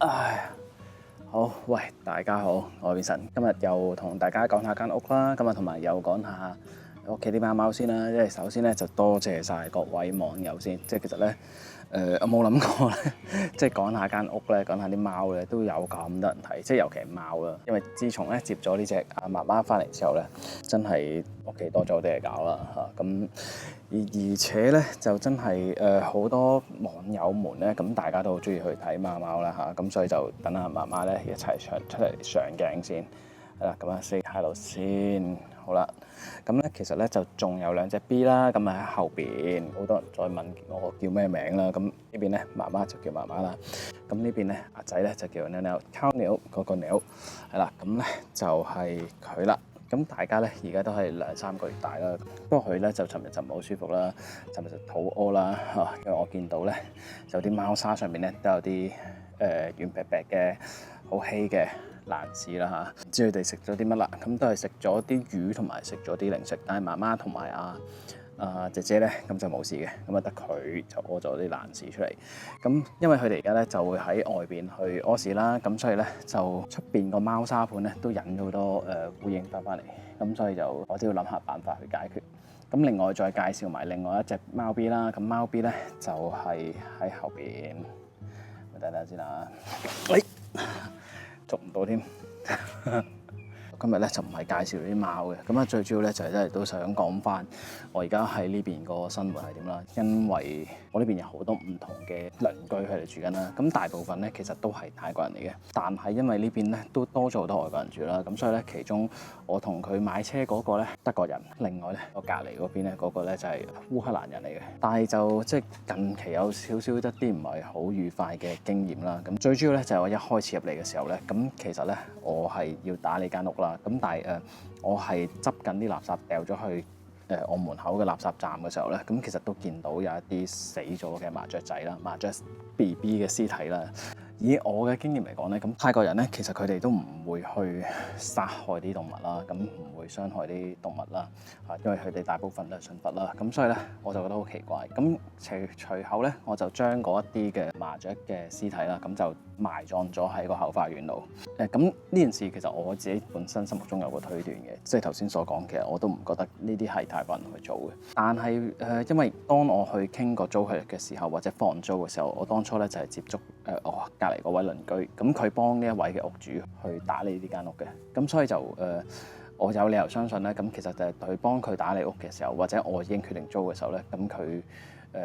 唉，好，喂，大家好，我係 Vincent，今日又同大家講下間屋啦，今日同埋又講下屋企啲貓貓先啦。即係首先咧就多謝晒各位網友先，即係其實咧我冇諗過咧，即係講下間屋咧，講下啲貓咧都有咁多人睇，即係尤其係貓啦，因為自從咧接咗呢隻阿媽媽翻嚟之後咧，真係屋企多咗啲嘢搞啦嚇，咁。而且咧就真係好多網友們咧，咁大家都好中意去睇貓貓啦嚇，咁所以就等阿媽媽咧一齊出嚟上鏡先，係啦，咁啊 say hello 先，好啦，咁咧其實咧就仲有兩隻 B 啦，咁啊喺後邊，好多人再問我叫咩名啦，咁呢邊咧媽媽就叫媽媽啦，咁呢邊咧阿仔咧就叫 Nell 溝鳥嗰個鳥，係啦，咁咧就係佢啦。咁大家咧而家都係2-3個月大啦，不過佢咧就尋日就唔係好舒服啦，尋日就肚屙啦嚇，因為我見到咧有啲貓砂上面咧都有啲軟劈劈嘅好稀嘅爛屎啦嚇，唔知佢哋食咗啲乜啦，咁都係食咗啲魚同埋食咗啲零食，但係媽媽同埋姐姐咧咁就冇事嘅，咁啊得佢就屙咗啲爛屎出嚟。咁因為佢哋而家咧就會喺外邊去屙屎啦，咁所以咧就出邊個貓砂盤咧都引咗好多烏蠅翻嚟，咁所以就我都要諗下辦法去解決。咁另外再介紹埋另外一隻貓 B 啦，咁貓 B 咧就係喺後邊，等等先啦，喂，捉唔到添。今日咧就唔係介紹啲貓嘅，咁啊最主要咧就係真係都想講翻我而家喺呢邊個生活係點啦，因為我呢邊有好多唔同嘅鄰居喺度住緊啦，咁大部分咧其實都係泰國人嚟嘅，但係因為呢邊咧都多咗好多外國人住啦，咁所以咧其中我同佢買車嗰個咧德國人，另外咧我隔離嗰邊咧嗰個咧就係烏克蘭人嚟嘅，但係就即係近期有少少一啲唔係好愉快嘅經驗啦，咁最主要咧就係我一開始入嚟嘅時候咧，咁其實咧我係要打理間屋啦。咁但係我係執緊啲垃圾掉咗去我門口嘅垃圾站嘅時候咧，咁其實都見到有一啲死咗嘅麻雀仔啦、麻雀 BB 嘅屍體啦。以我嘅經驗嚟講咧，咁泰國人咧其實佢哋都唔會去殺害啲動物啦，咁唔會傷害啲動物啦，因為佢哋大部分都係信佛啦，咁所以咧我就覺得好奇怪。咁隨後咧我就將嗰一啲嘅麻雀嘅屍體啦，咁就埋葬咗喺個後花園度。咁呢件事其實我自己本身心目中有個推斷嘅，即係頭先所講，其實我都唔覺得呢啲係泰國人去做嘅。但係因為當我去傾個租契約嘅時候，或者放租嘅時候，我當初咧就係接觸我隔離嗰位鄰居，咁佢幫呢一位嘅屋主去打理呢間屋嘅，咁所以就我有理由相信咧，咁其實就係佢幫佢打理屋嘅時候，或者我已經決定租嘅時候咧，咁佢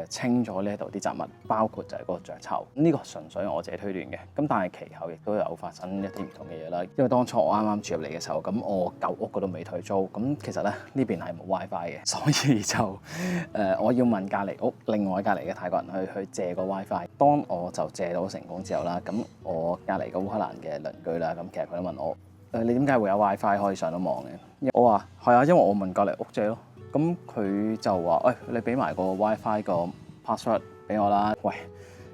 清咗呢一度啲雜物，包括就係嗰個雀巢。呢個純粹我自己推斷嘅。咁但係其後亦都有發生一啲唔同嘅嘢啦。因為當初我啱啱住入嚟嘅時候，咁我舊屋嗰度未退租，咁其實咧呢邊係冇 WiFi 嘅，所以就我要問隔離屋另外隔離嘅泰國人去借個 WiFi。當我就借到成功之後啦，咁我隔離個烏克蘭嘅鄰居啦，咁其實佢都問我你點解會有 WiFi 可以上到網嘅？我話係啊，因為我問隔離屋借咯。咁佢就話：喂，你俾埋個 WiFi 個 password 俾我啦。喂，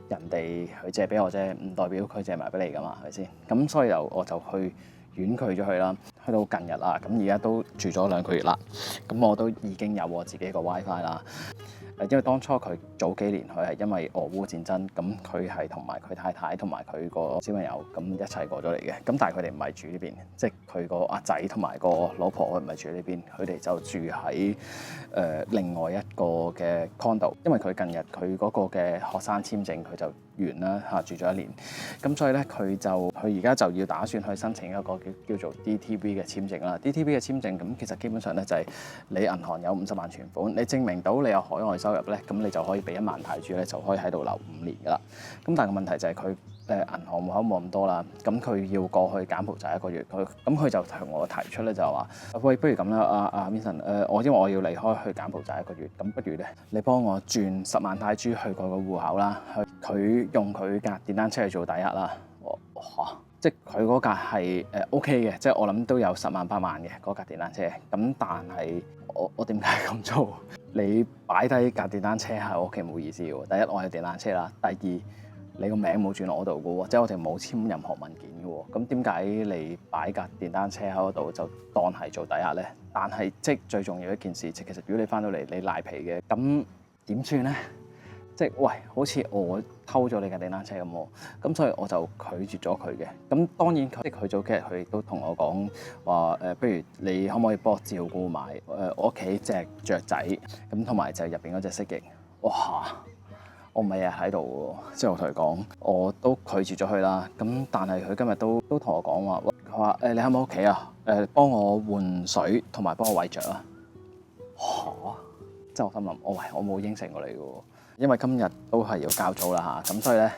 人哋佢借俾我啫，唔代表佢借埋俾你噶嘛，係咪先？咁所以我就去婉拒咗佢啦。去到近日啦，咁而家都住咗2個月啦。咁我都已經有我自己個 WiFi 啦。因為當初佢早幾年佢係因為俄烏戰爭，咁佢係同埋佢太太同埋佢個小朋友咁一齊過咗嚟嘅。咁但係佢哋唔係住呢邊，即係佢個阿仔同埋個老婆佢唔係住呢邊，佢哋就住喺另外一個嘅 condo。因為佢近日佢嗰個嘅學生簽證佢就完啦嚇，住咗1年。咁所以咧佢而家就要打算去申請一個叫做 DTB 嘅簽證啦。DTB 嘅簽證咁其實基本上咧就係你銀行有50萬存款，你證明到你有海外收入咧，咁你就可以俾1萬泰銖咧，就可以喺度留5年噶啦。咁但係個問題就係佢銀行戶口冇咁多啦，咁佢要過去柬埔寨1個月，佢就同我提出咧就話：喂，不如咁啦，阿 Vincent，因為我要離開去柬埔寨1個月，咁不如咧你幫我轉10萬泰銖去佢個戶口啦，佢用佢架電單車去做抵押啦。即係佢嗰架係OK 嘅，即係我諗都有10萬8萬嘅嗰架電單車。咁但係我點解咁做？你擺低架電單車喺我屋企冇意思嘅喎。第一，我有電單車啦；第二，你個名冇轉落我度嘅喎，即係我哋冇簽任何文件嘅喎。咁點解你擺架電單車喺嗰度就當係做抵押咧？但係即係最重要一件事，其實如果你翻到嚟你賴皮嘅，咁點算咧？即係喂，好似我偷咗你架電單車咁喎，咁所以我就拒絕咗佢嘅。咁當然即係佢早幾日佢亦都同我講話不如你可唔可以幫我照顧埋我屋企隻雀仔，咁同埋就入邊嗰隻蜥蜴。哇！我唔係日日喺度喎，即係我同佢講，我都拒絕咗佢啦。咁但係佢今日都同我講話，佢話你喺唔喺屋企啊？幫我換水同埋幫我餵雀啊！嚇！即係我心諗，我冇應承過你嘅喎，因為今日都係要交租啦嚇，咁所以咧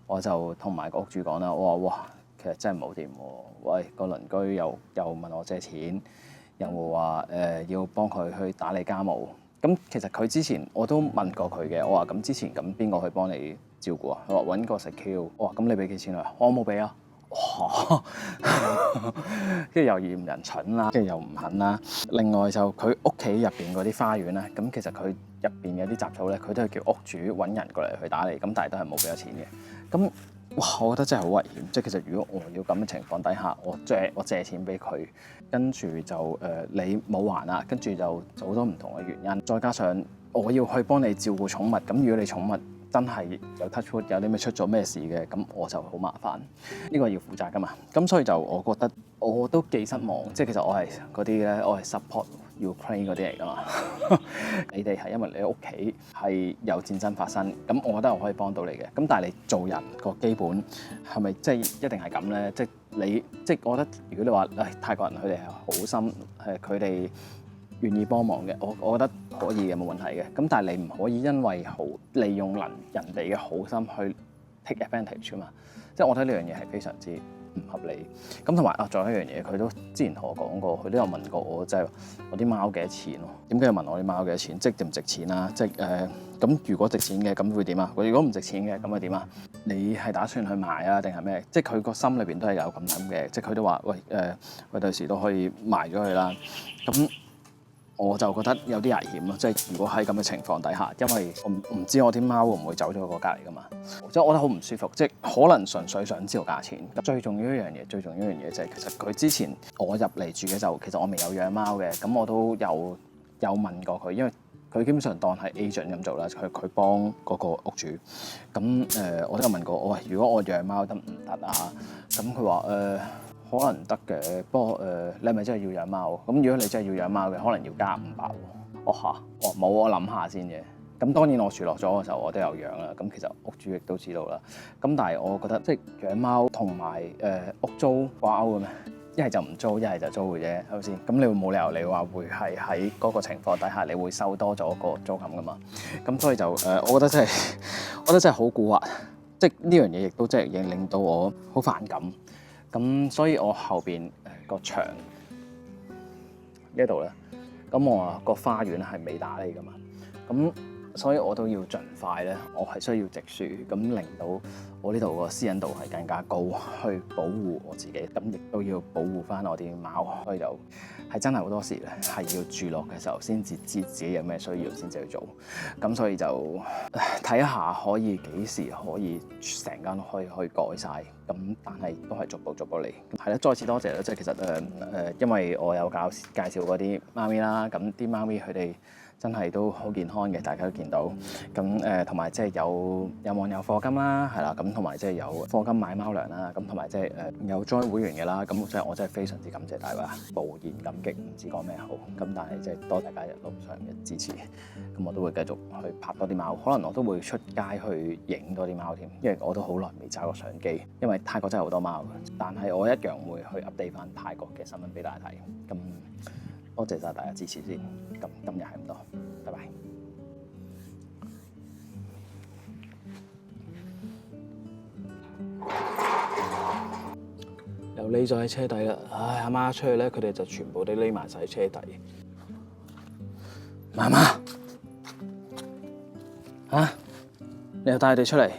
我就同埋個屋主講啦，我話哇，其實真係冇掂喎，喂個鄰居又問我借錢，又話要幫佢去打理家務。咁其實佢之前我都問過佢嘅，我話咁之前咁邊個去幫你照顧啊？佢話揾個 secure。我話咁你俾幾錢佢？我冇俾啊。哇！跟住又嫌人蠢啦，跟住又唔肯啦。另外就佢屋企入邊嗰啲花園咧，咁其實佢入邊有啲雜草咧，佢都係叫屋主揾人過嚟去打理，咁但係都係冇俾咗錢嘅。咁哇，我覺得真係好危險。即係其實如果我要咁嘅情況底下，我借錢俾佢，跟住就你冇還啦，跟住就好多唔同嘅原因，再加上我要去幫你照顧寵物，咁如果你寵物真係有 touch wood 有啲咩出咗咩事嘅，咁我就好麻煩，呢個要負責噶嘛。咁所以就我覺得我都幾失望，即係其實我係嗰啲咧，我係 support Ukraine 嗰啲嚟噶嘛。你哋係因為你屋企係有戰爭發生，咁我覺得我可以幫到你嘅。咁但係你做人個基本係咪即係一定係咁咧？即係我覺得如果你話泰國人佢哋係好心，佢哋願意幫忙嘅，我覺得可以嘅，冇問題嘅。咁但係你唔可以因為利用人哋嘅好心去 take advantage 啊嘛。即係我覺得呢樣嘢係非常之唔合理。咁同埋仲有一樣嘢，佢都之前同我講過，佢都有問過我，即係我啲貓幾多錢咯？點解要問我啲貓幾多錢？即係值唔值錢啊？即係咁如果值錢嘅，咁會點啊？如果唔值錢嘅，咁會點啊？你係打算去賣啊，定係咩？即係佢個心裏邊都係有咁諗嘅。即係佢都話喂佢第時都可以賣咗佢啦。咁我就覺得有啲危險咯，即係如果喺咁嘅情況底下，因為我唔知我啲貓會唔會走咗個隔離噶嘛，即係我覺得好唔舒服，即係可能純粹想知道價錢。最重要一樣嘢就係其實佢之前我入嚟住嘅就其實我未有養貓嘅，咁我都有問過佢，因為佢基本上當係 agent 咁做啦，佢幫嗰個屋主。咁我都有問過我，如果我養貓得唔得啊？咁佢話可能得嘅，不過你係咪真係要養貓？咁如果你真係要養貓嘅，可能要加500喎。我冇，我諗下先嘅。咁當然我住落咗嘅時候，我都有養啦。咁其實屋主亦都知道啦。咁但係我覺得即係養貓同埋屋租掛鈎嘅咩？一係就唔租，一係就租嘅啫，係咪先？咁你會冇理由你話會係喺嗰個情況底下，你會收多咗個租金噶嘛？咁所以就我覺得真係好蠱惑，即係呢樣嘢亦都真係令到我好反感。咁所以我後邊個牆呢度咧，咁我個花園係未打理噶嘛，咁所以我都要盡快咧，我係需要植樹，咁令到我呢度個私隱度係更加高，去保護我自己，咁亦都要保護翻我啲貓，所以就係真係好多時咧，係要住落嘅時候先至知自己有咩需要先至去做，咁所以就睇下可以幾時可以成間可以改晒，咁但係都係逐步嚟。係啦，再次多謝啦，即係其實因為我有介紹嗰啲貓咪啦，咁啲貓咪佢哋真係都好健康嘅，大家都見到。咁同埋即係有網友課金啦，係啦，咁同埋即係有課金買貓糧啦，咁同埋即係有 join 會員嘅啦，咁即係我真係非常之感謝大家，無言感激，唔知講咩好。咁但係即係多謝大家一路上嘅支持，咁我都會繼續去拍多啲貓，可能我都會出街去影多啲貓添，因為我都好耐未揸過相機，因為泰國真係好多貓，但係我一樣會去 update 翻泰國嘅新聞俾大家睇。咁多謝晒大家支持先，咁今日係咁多，拜拜。又匿咗喺車底啦，唉，阿媽出去咧，佢哋就全部都匿埋晒喺車底。媽媽，你又帶佢哋出嚟？